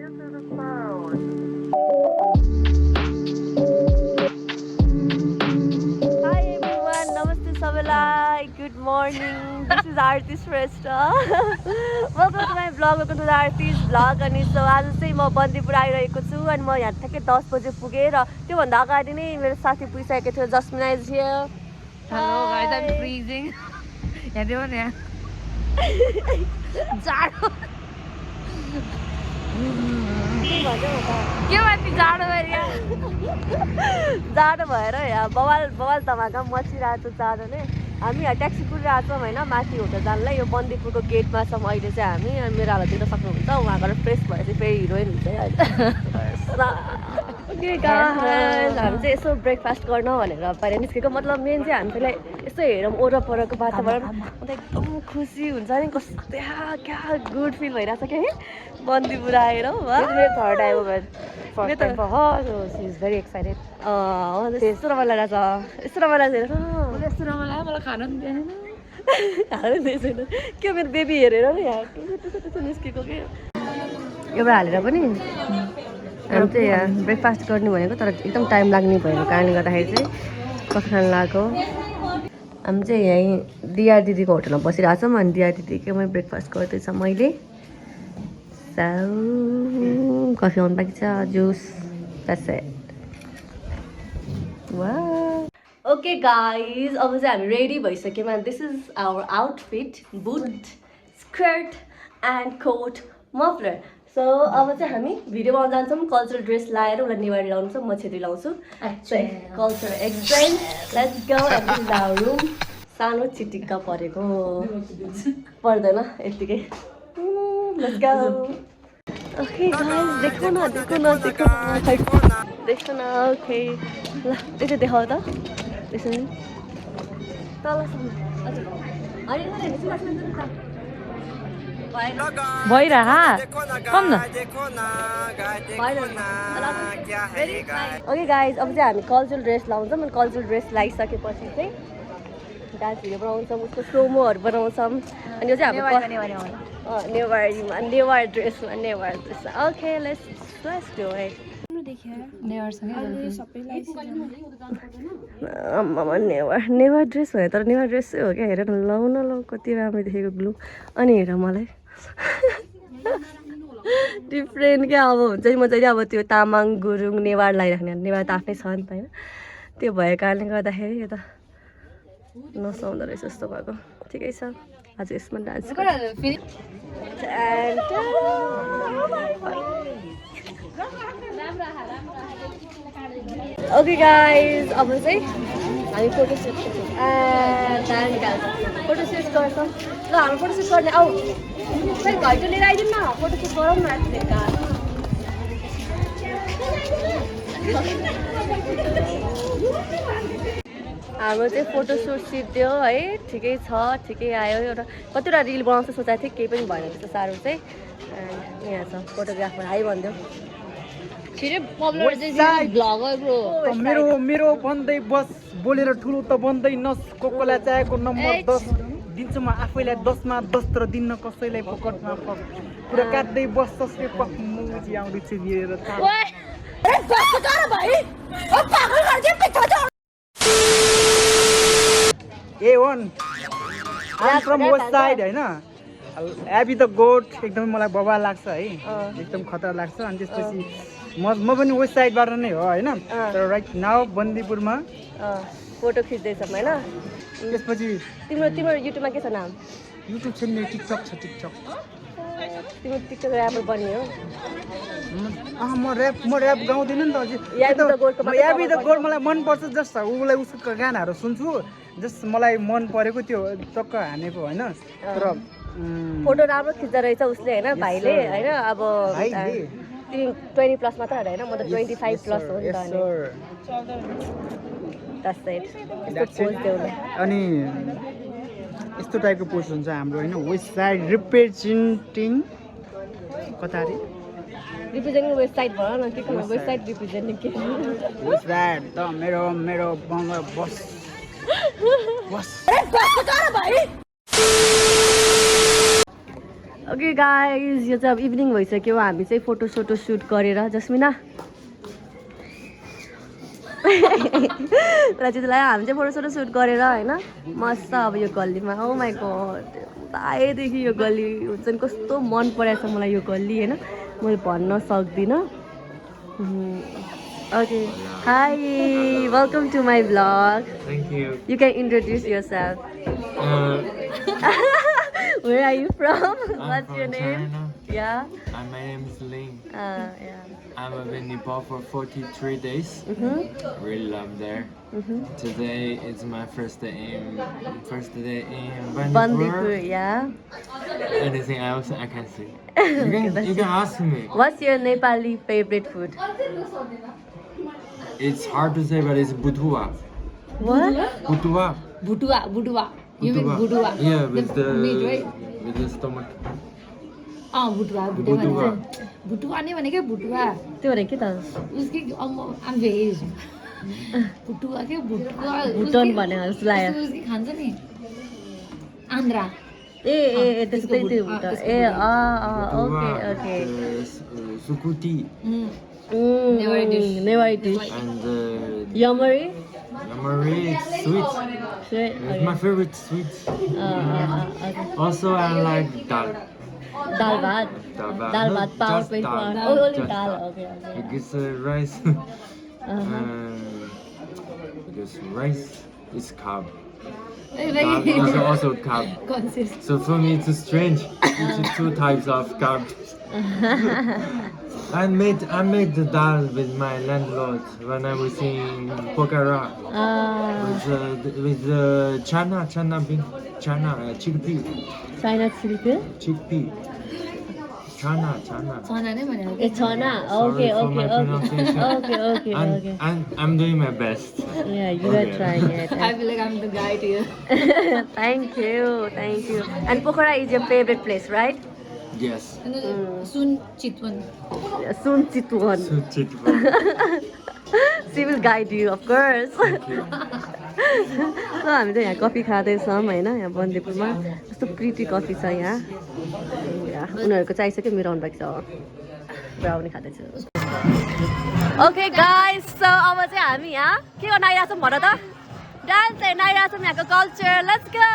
Hi everyone, namaste sabelai. Good morning. This is Arti Shrestha. Welcome to my vlog. Welcome to the Arti's vlog. अनि so आज चाहिँ म बन्दीपुर आइरहेको छु अनि म यहाँ ठ्याक्कै 10 बजे पुगेँ र त्योभन्दा अगाडि नै मेरो साथी पुगिसकेको थियो. Jasmina is here. Hello guys, I'm freezing. यहाँ देऊ न यहाँ. जाडो. के भन्ने जाडो भएर जाडो भएर यहाँ बवाल धमाका मचिरहेको छ जाडो नै. हामी यहाँ ट्याक्सी कुदिरहेको छौँ होइन माथि होटल जानलाई. यो बन्दीपुरको गेटमा छौँ अहिले चाहिँ हामी. अनि मेरो हालत देख्न सक्नुहुन्छ. उहाँ गएर फ्रेस भएर चाहिँ फेरि हिरोइन हुन्छ है हामी चाहिँ यसो ब्रेकफास्ट गर्न भनेर बाहिर निस्केको. मतलब मेन चाहिँ हामीलाई यसो हेरौँ वरपरको वातावरण. अन्त एकदम खुसी हुन्छ नि. कस्तो क्या गुड फिल भइरहेको छ क्या है बन्दीपुर आएर. Third time very excited. यस्तो रमाइलो लागेको छ. यस्तो रमाइलो लागेको यस्तो रमाइलो लाग्यो मलाई खान पनि दिएन. छैन के मेरो बेबी हेरेर नि यहाँ टुसो निस्केको के एउटा हालेर पनि. हामी चाहिँ यहाँ ब्रेकफास्ट गर्ने भनेको तर एकदम टाइम लाग्ने भएको कारणले गर्दाखेरि चाहिँ कस्तो खान लागेको. हामी चाहिँ यहीँ दिया दिदीको होटलमा बसिरहेको छौँ. अनि दिया दिदीकैमै ब्रेकफास्ट गर्दैछ मैले. कफी आउनु बाँकी छ. Juice that's it. Okay guys अब चाहिँ हामी रेडी भइसक्यौँ. And this is our outfit. Boot skirt and coat muffler. So अब चाहिँ हामी भिडियो बनाउन जान्छौँ. कल्चरल ड्रेस लाएर उसलाई नेवारी लाउँछ. म छेत्री लाउँछु. Cultural exchange let's go. And this is our room. सानो चिटिक्क परेको पर्दैन यत्तिकै. Let's go. ओके गाइज देखो न ओके ल यता देखाऊ त. त्यसो नि तलसम्म भइरहा कम न. ओके गाइज अब चाहिँ हामी कल्चरल ड्रेस लाउँछौँ. अनि कल्चरल ड्रेस लगाइसकेपछि चाहिँ डान्स भिडियो बनाउँछौँ. उसको स्लोमोहरू बनाउँछौँ. अनि यो चाहिँ हाम्रो नेवार ड्रेसमा Newar dress. Okay let's do it. Newar dress भयो तर नेवार ड्रेस चाहिँ हो क्या. हेर न लाउन लाउ कति राम्रो देखेको ग्लु. अनि हेर मलाई डिफ्रेन्ट क्या. अब हुन्छ नि म चाहिँ अब त्यो तामाङ गुरुङ नेवार लगाइराख्ने. नेवार त आफ्नै छ नि त होइन. त्यो भएको कारणले गर्दाखेरि यो त नसाउँदो रहेछ जस्तो भएको. ठिकै छ आज यसमा डान्स. ओके गाइज अब चाहिँ हामी फोटोसुट गर्छौँ. ल हाम्रो फोटोसुट गर्ने आऊ फेरि घैटो लिएर आइदिउँ न. फोटोसुट गरौँ न. हाम्रो चाहिँ फोटोसुट सिद्धियो है. ठिकै छ ठिकै आयो. एउटा कतिवटा रिल बनाउँछ सोचेको थिएँ केही पनि भएन त्यस्तो साह्रो चाहिँ. यहाँ छ फोटोग्राफर हाई भनिदियो. मेरो बन्दै बस बोलेर ठुलो त बन्दै नस. कोकोला चाहेको नम्बर 10 दिन्छु म आफैलाई 10 मा 10 तर दिन्न कसैलाई पकटमा पक. पुरा काट्दै बस तस्ले पक मुजी आउँदैछ लिएर. A1 I'm from west side हैन. एबी द गोट एकदमै मलाई बबा लाग्छ है. एकदम खतरा लाग्छ. अनि त्यसपछि म पनि वेस्ट साइडबाट नै हो होइन. तर राइट नाउ बन्दीपुरमा फोटो खिच्दैछौँ होइन. त्यसपछि तिम्रो युट्युबमा के छ नाम? युट्युब छैन मेरो टिकटक छ. टिकटक तिम्रो टिकटक ऱ्यापर बन्ने हो. म ऱ्याप गाउँदिनँ नि त अझै. एबी द गोट मलाई मनपर्छ. जस्ट उसलाई उसको गानाहरू सुन्छु. जस्ट मलाई मन परेको त्यो टक्क हानेको होइन. तर फोटो राम्रो खिच्दो रहेछ उसले होइन भाइले होइन. अब तिमी 20+ मात्र होइन. म त 25+ हो नि त. अनि यस्तो टाइपको पोस्ट हुन्छ हाम्रो होइन. वेस्ट साइड रिप्रेजेन्टिङ कता अरे रिप्रेजेन्टिङ वेस्ट साइड भन न. के गर्नु वेस्ट साइड रिप्रेजेन्टिङ के वेस्ट साइड त मेरो बस ओके गाइज यो चाहिँ अब इभिनिङ भइसक्यो हामी चाहिँ फोटो सुट गरेर जस्मिना रचितलाई हामी चाहिँ फोटो सुट गरेर होइन मस्त अब यो गल्लीमा ओ माई गड आएदेखि यो गल्ली हुन्छ नि कस्तो मन परेको छ मलाई यो गल्ली होइन मैले भन्न सक्दिनँ okay hi welcome to my blog Thank you. You can introduce yourself. Where are you from? What's from your name? China. Yeah. My name is Ling. Yeah. I'm in Nepal for 43 days. Really love there. Today is my first day in Bandipur. Bandipur, yeah. Anything else I can say? You can ask me. What's your Nepali favorite food? It's hard to say, but it's butua. What? Butua. Butua. You mean budua? Yeah, with the meat, right? with the stomach. बुटुवा Butua. बुटुवा नै भनेको बुटुवा त्यो भने के त उसकै आम veg बुटुवा के बुटुवा भुटन भने जस्तो लाग्यो उसकै खान्छ नि आन्द्रा ए त्यस्तै त्यो भुटन ए okay okay Sukuti Newari dish. Newari dish and yamari yamari is sweet. It's my favorite sweet. Also, I like dal. दाल भात Dal bhat. दाल No, भात पावर just पनि dal. Only Just dal dal. Okay okay Because rice. Because rice is carb. Dal is also carb. Conscious So for me, it's strange. It's two types of carb. I made the dal with my landlord when I was in Pokhara with the chana bean, chickpea, chana. छना नै भनेको ए छना Sorry okay for okay my okay pronunciation. Okay okay okay I'm doing my best. Yeah, you are Okay. trying it. I feel like I'm the guide here. Thank you. And Pokhara is your favorite place, right? Yes. Soon Chitwan Soon Chitwan. So chickpea. She will guide you, of course. Thank you. So हामी चाहिँ यहाँ coffee खाँदैछौँ होइन यहाँ बन्दीपुरमा कस्तो pretty coffee छ यहाँ उनीहरूको चाहिँ आइसक्यो मेरो आउनुभएको छ ब्राउनी खाँदैछु ओके गाइस सो अब चाहिँ हामी यहाँ के गर्न आइरहेको छौँ भन त डान्स हेर्न आइरहेको छौँ यहाँको कल्चर लेट्स गो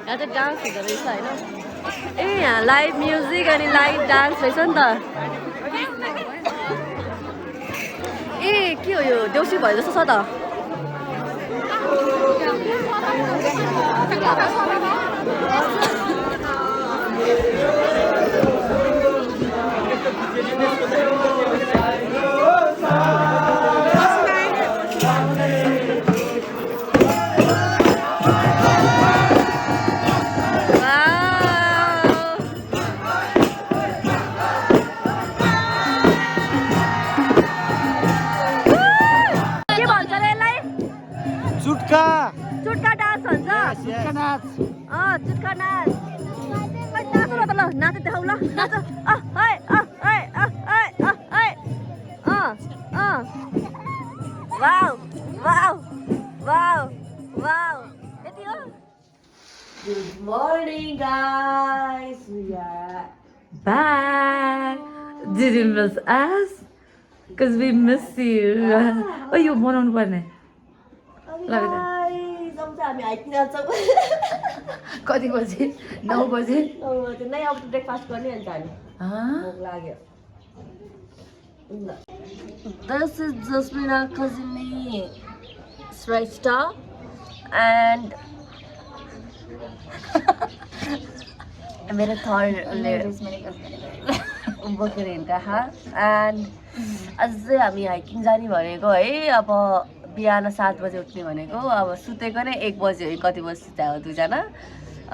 यहाँ चाहिँ डान्स हुँदो रहेछ होइन ए यहाँ लाइभ म्युजिक अनि लाइभ डान्स रहेछ नि त ए के हो यो देउसी भयो जस्तो छ त चुटका डान्स भन्छ चुटका नाच खै नाच न त ल नाच देखाउ ल नाच वाउ वाउ वाउ वाउ यति हो good morning guys we are back Did you miss us? Because we miss you. ओ यो बनाउनु पर्ने हामी हाइकिङ जान्छौँ कति बजे 9 बजे नै अब ब्रेकफास्ट गर्ने अन्त हामी भोक लाग्यो This is Jasmina Kazimi Shrestha and मेरो थर्ड बोकेर एन्ड अझै हामी हाइकिङ जाने भनेको है अब बिहान 7 बजे उठ्ने भनेको अब सुतेको नै 1 बजे हो कति बजी सुत्यो दुईजना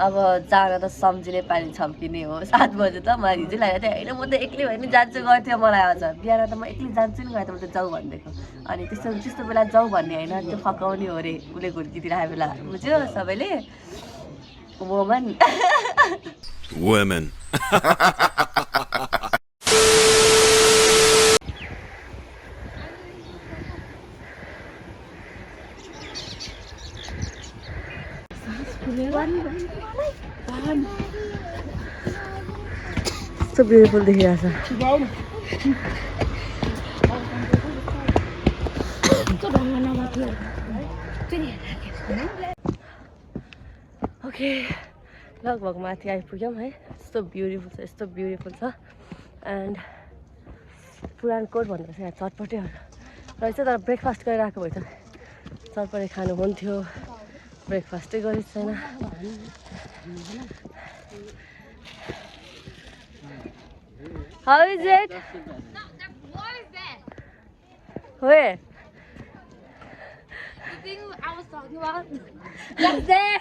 अब जान त सम्झिने पानी छम्किने हो 7 बजे त मलाई हिजो लागेको थियो होइन म त एक्लै भए पनि जान्छु गर्थ्यो मलाई आज बिहान त म एक्लै जान्छु नि गएँ त म त जाऊ भनिदिएको अनि त्यस्तो बेला जाऊ भन्ने होइन त्यो फकाउने हो अरे उसले घुर्कितिर आए बेला बुझ्यो सबैले Women. So beautiful देखिरहेछ ओके लगभग माथि आइपुग्यौँ है यस्तो ब्युटिफुल छ एन्ड पुरानकोट भन्दा चाहिँ यहाँ चटपटेहरू रहेछ तर ब्रेकफास्ट गरेर आएको भए त चटपटे खानु हुन्थ्यो ब्रेकफास्टै गरेको छैन How is it? What is that? Where? The thing I was talking about? That's there!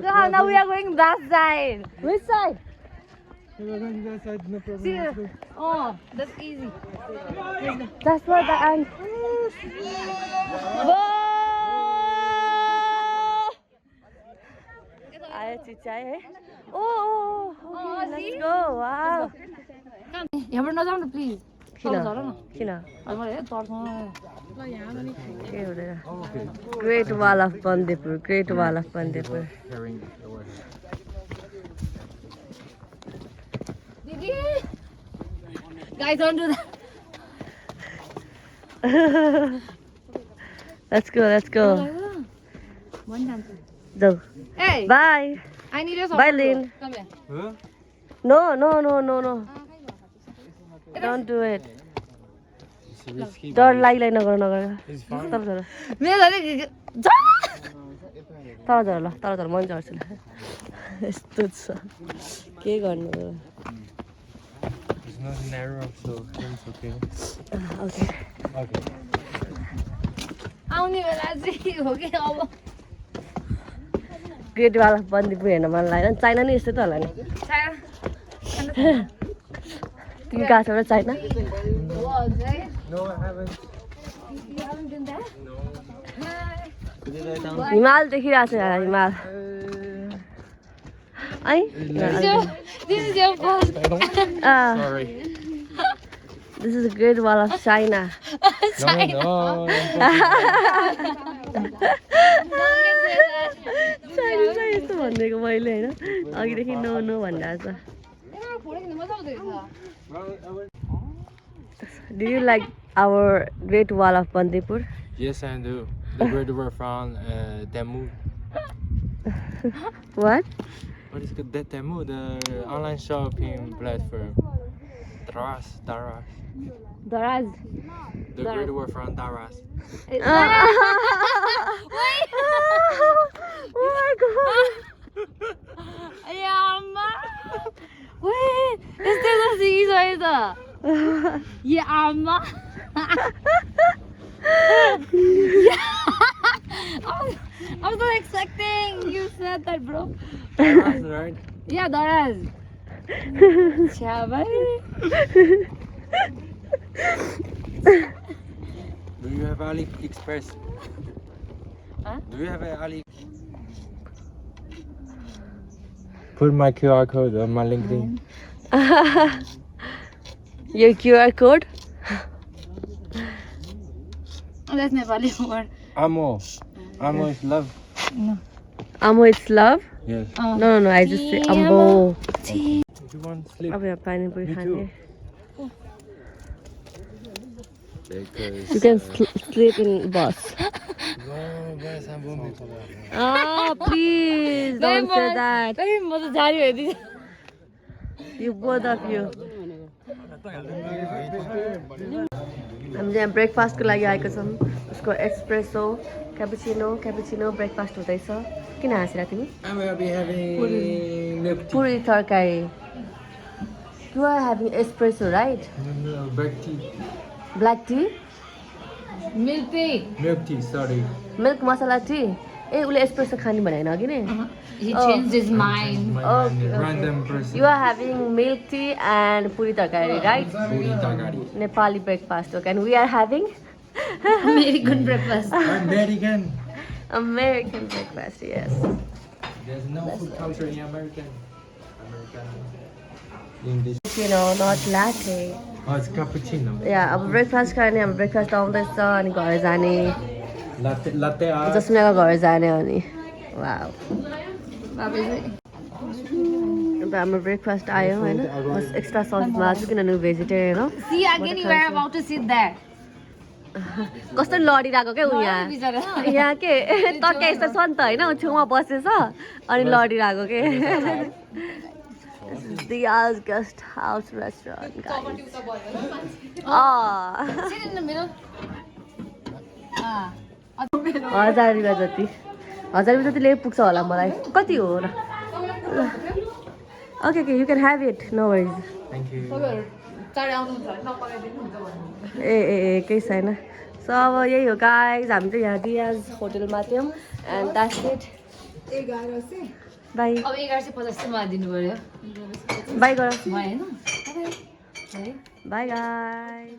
So now we are going that side. Which side? See, oh, that's easy. That's what the end. Whoa! आयो चिचाइ है okay, let's go wow यहाँबाट नजाउनु please किन के हुँदैन great wall of Bandipur दिदी guys don't do that let's go one dance जाऊ hey bye I need your bye Lynn come here no don't do it डर लागिलाई नगर मेरो तर मन झर्छ यस्तो छ के गर्नु It's not narrow, so it's okay. okay आउने बेला चाहिँ हो कि अब ग्रेट वाल अफ बन्दीपुर हेर्न मन लाग्यो चाइना नि यस्तै त होला नि तिमी गएको छौ र China No, I haven't. You haven't been there? No. हिमाल देखिरहेको छ यहाँ हिमाल है This is your fault. Sorry. This is the Great Wall of China. No. China यस्तो भनिदिएको मैले होइन अघिदेखि नो भनिरहेको छ Did you like our Great Wall of Bandipur? Yes, I do. The Great River from Temu. What? What is it? Temu, the online shopping platform. Daras. Daraz. The Great River from Daras. Oh my god! Yamma! Wait, is this a season? Yamma! I was not expecting you said that, bro. Daras, right? Yeah, Daraz. Chabai. Do you have AliExpress? Huh? Do you have an Ali? Put my QR code on my LinkedIn. Your QR code? That's Nepali word. Amo. Amo is love. No. Amo, it's love? Yes. No, I just say Ambo. If you want to sleep. अब यहाँ panipuri Me खाने too. Because. You can sleep in bus. Oh, please don't say that. म त जारी भइदिन्छ You both of you. हामी यहाँ ब्रेकफास्टको लागि आएको छौँ उसको एक्सप्रेसो क्यापुचिनो ब्रेकफास्ट हुँदैछ किन हाँसिरहेको तिमी I'm gonna be having milk tea. पुरी तरकारी You are having espresso, right? No, black tea. Black tea? Milk tea Milk tea, sorry. Milk masala tea? ए उसले एस्प्रेसो खाने भनेन अघि नै He Oh. changed his mind. Okay, Random person. You are having milk tea and puri tarkari, right? Puri tarkari. Nepali breakfast, okay. And we are having American breakfast. American. American breakfast, yes. There's no food culture in American. English. You know, not latte. Oh, it's cappuccino. Yeah, अब breakfast गर्ने हाम्रो breakfast आउँदैछ अनि घर जाने Latte art. जसमेको घर जाने अनि वाउ अब हाम्रो ब्रेकफास्ट आयो होइन बस एक्स्ट्रा सस भएको छु किनभने भेजिटेरियन हो See, again you are about to sit there. कस्तो लडिरहेको क्या उ यहाँ बिचरा। यहाँ के तर्का यस्तो छ नि त होइन छेउमा बसेछ अनि लडिरहेको के Diya's guest house restaurant guys. Sit in the middle. Ah. 1000 रुपियाँ जति 1000 रुपियाँ जतिले पुग्छ होला मलाई कति हो र okay okay you can have it no worries Thank you. ए ए ए केही छैन सो अब यही हो गाइज हामी चाहिँ यहाँ डियाज होटलमा थियौँ एन्ड द्याट्स इट बाई अब 1150 चाहिँ मलाई दिनु पर्यो बाई गर भयो होइन बाई गाइज